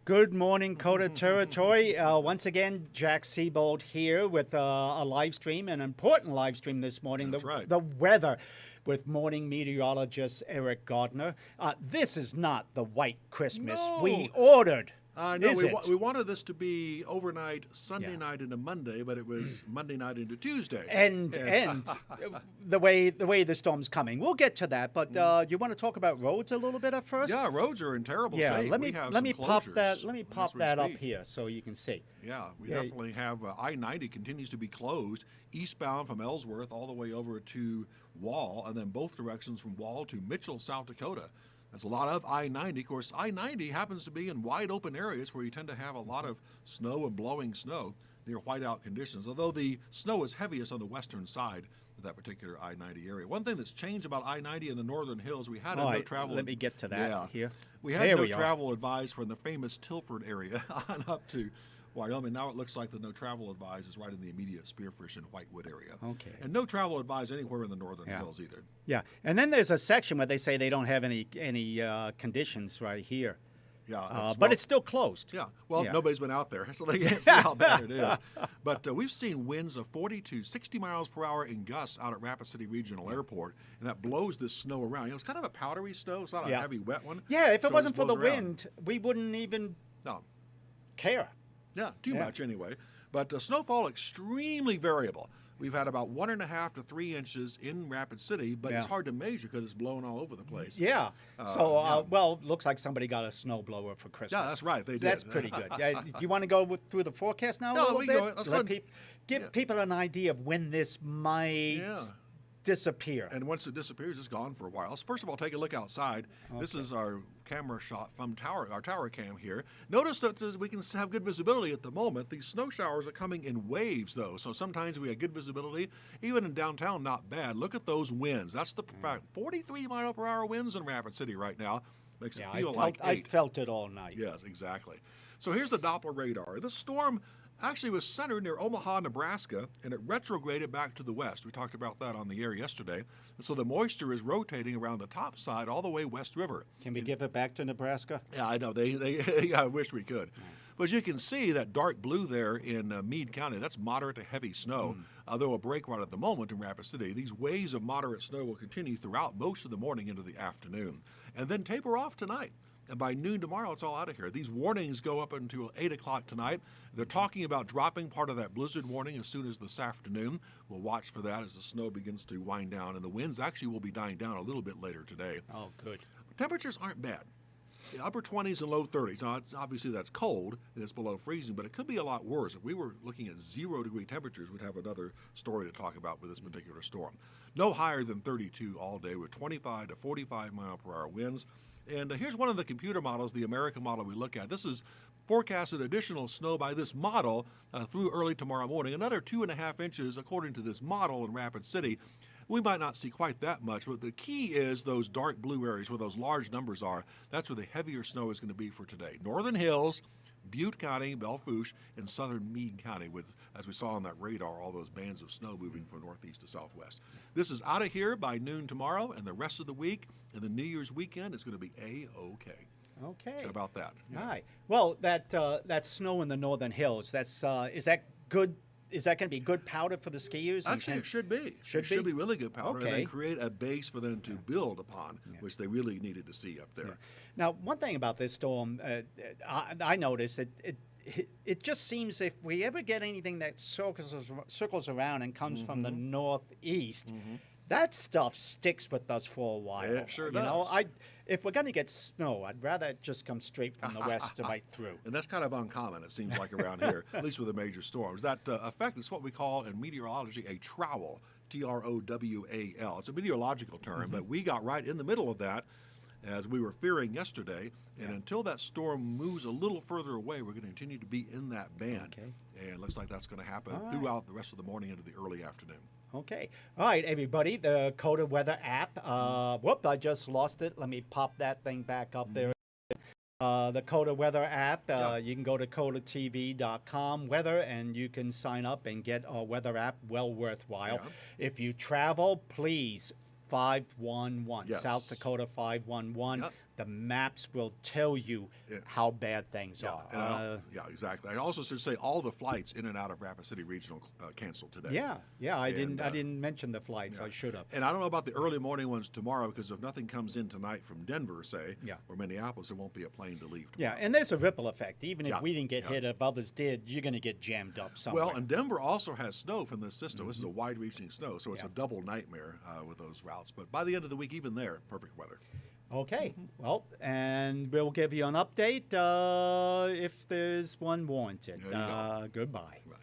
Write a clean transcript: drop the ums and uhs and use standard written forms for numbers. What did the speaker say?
Good morning, KOTA Territory. Once again, Jack Seabold here with a live stream, an important live stream this morning. That's right. The weather with morning meteorologist Eric Gardner. This is not the white Christmas we ordered. No, we wanted this to be overnight Sunday night into Monday, but it was Monday night into Tuesday. And the way the storm's coming. We'll get to that, but do you want to talk about roads a little bit at first? Yeah, roads are in terrible shape. Let me pop that up here so you can see. Yeah, we definitely have I-90 continues to be closed eastbound from Ellsworth all the way over to Wall, and then both directions from Wall to Mitchell, South Dakota. That's a lot of I-90. Of course, I-90 happens to be in wide open areas where you tend to have a lot of snow and blowing snow near whiteout conditions, although the snow is heaviest on the western side of that particular I-90 area. One thing that's changed about I-90 in the northern hills, we had no travel. Let me get to that here. We had no travel advised from the famous Tilford area on up to Wyoming. Now it looks like the no travel advised is right in the immediate Spearfish and Whitewood area. Okay. And no travel advised anywhere in the northern hills either. Yeah, and then there's a section where they say they don't have any conditions right here. Yeah, but it's still closed. Yeah, well, nobody's been out there, so they can't see how bad it is. But we've seen winds of 40 to 60 miles per hour in gusts out at Rapid City Regional Airport, and that blows this snow around. You know, it's kind of a powdery snow. It's not a heavy, wet one. Yeah, if it wasn't for the wind, we wouldn't even care. Yeah, too much anyway. But snowfall extremely variable. We've had about 1.5 to 3 inches in Rapid City, but it's hard to measure because it's blown all over the place. Yeah. Well, looks like somebody got a snowblower for Christmas. Yeah, that's right. They did. That's pretty good. Do you want to go through the forecast now? No, we go. Give people an idea of when this might disappear. And once it disappears, it's gone for a while. So first of all, take a look outside. Okay. This is our camera shot from our tower cam here. Notice that we can have good visibility at the moment. These snow showers are coming in waves, though. So sometimes we have good visibility. Even in downtown, not bad. Look at those winds. That's the 43 mile per hour winds in Rapid City right now. Makes it feel like 8. I felt it all night. Yes, exactly. So here's the Doppler radar. This storm actually was centered near Omaha, Nebraska, and it retrograded back to the west. We talked about that on the air yesterday. And so the moisture is rotating around the top side all the way West River. Can we give it back to Nebraska? Yeah, I know. I wish we could. But you can see that dark blue there in Meade County. That's moderate to heavy snow, although a break right at the moment in Rapid City. These waves of moderate snow will continue throughout most of the morning into the afternoon, and then taper off tonight. And by noon tomorrow, it's all out of here. These warnings go up until 8 o'clock tonight. They're talking about dropping part of that blizzard warning as soon as this afternoon. We'll watch for that as the snow begins to wind down. And the winds actually will be dying down a little bit later today. Oh, good. Temperatures aren't bad. The upper 20s and low 30s. Now, obviously that's cold and it's below freezing, but it could be a lot worse. If we were looking at 0-degree temperatures, we'd have another story to talk about with this particular storm. No higher than 32 all day with 25 to 45 mile per hour winds. And here's one of the computer models, the American model we look at. This is forecasted additional snow by this model through early tomorrow morning. Another 2.5 inches according to this model in Rapid City. We might not see quite that much, but the key is those dark blue areas where those large numbers are. That's where the heavier snow is going to be for today. Northern Hills, Butte County, Belle Fourche, and southern Meade County with, as we saw on that radar, all those bands of snow moving from northeast to southwest. This is out of here by noon tomorrow, and the rest of the week and the New Year's weekend is going to be A-OK. Okay. How about that? Yeah. All right. Well, that snow in the northern hills, is that good? Is that going to be good powder for the skiers? Actually, it should be. It should be really good powder, and then create a base for them to build upon, which they really needed to see up there. Yeah. Now, one thing about this storm, I noticed it just seems if we ever get anything that circles around and comes from the northeast, that stuff sticks with us for a while. It sure does. You know, if we're going to get snow, I'd rather it just come straight from the west to right through. And that's kind of uncommon, it seems like, around here, at least with the major storms. That effect is what we call in meteorology a trowel, T-R-O-W-A-L. It's a meteorological term, but we got right in the middle of that as we were fearing yesterday. And until that storm moves a little further away, we're going to continue to be in that band. Okay. And it looks like that's going to happen throughout the rest of the morning into the early afternoon. Okay. All right, everybody, the KOTA Weather app. Whoop, I just lost it. Let me pop that thing back up there. The KOTA Weather app, you can go to kotatv.com weather, and you can sign up and get our weather app, well worthwhile. If you travel, please, 511, South Dakota 511. the maps will tell you how bad things Yeah, are. and yeah, exactly. I also should say all the flights in and out of Rapid City Regional canceled today. Yeah. I And, didn't mention the flights. I should have. And I don't know about the early morning ones tomorrow, because if nothing comes in tonight from Denver, say, or Minneapolis, there won't be a plane to leave tomorrow. Yeah, and there's a ripple effect. Even if Yeah, we didn't get hit, if others did, you're going to get jammed up somewhere. Well, and Denver also has snow from this system. This is a wide-reaching snow, so it's a double nightmare with those routes. But by the end of the week, even there, perfect weather. Okay, well, and we'll give you an update if there's one warranted. There you go. Goodbye. Bye.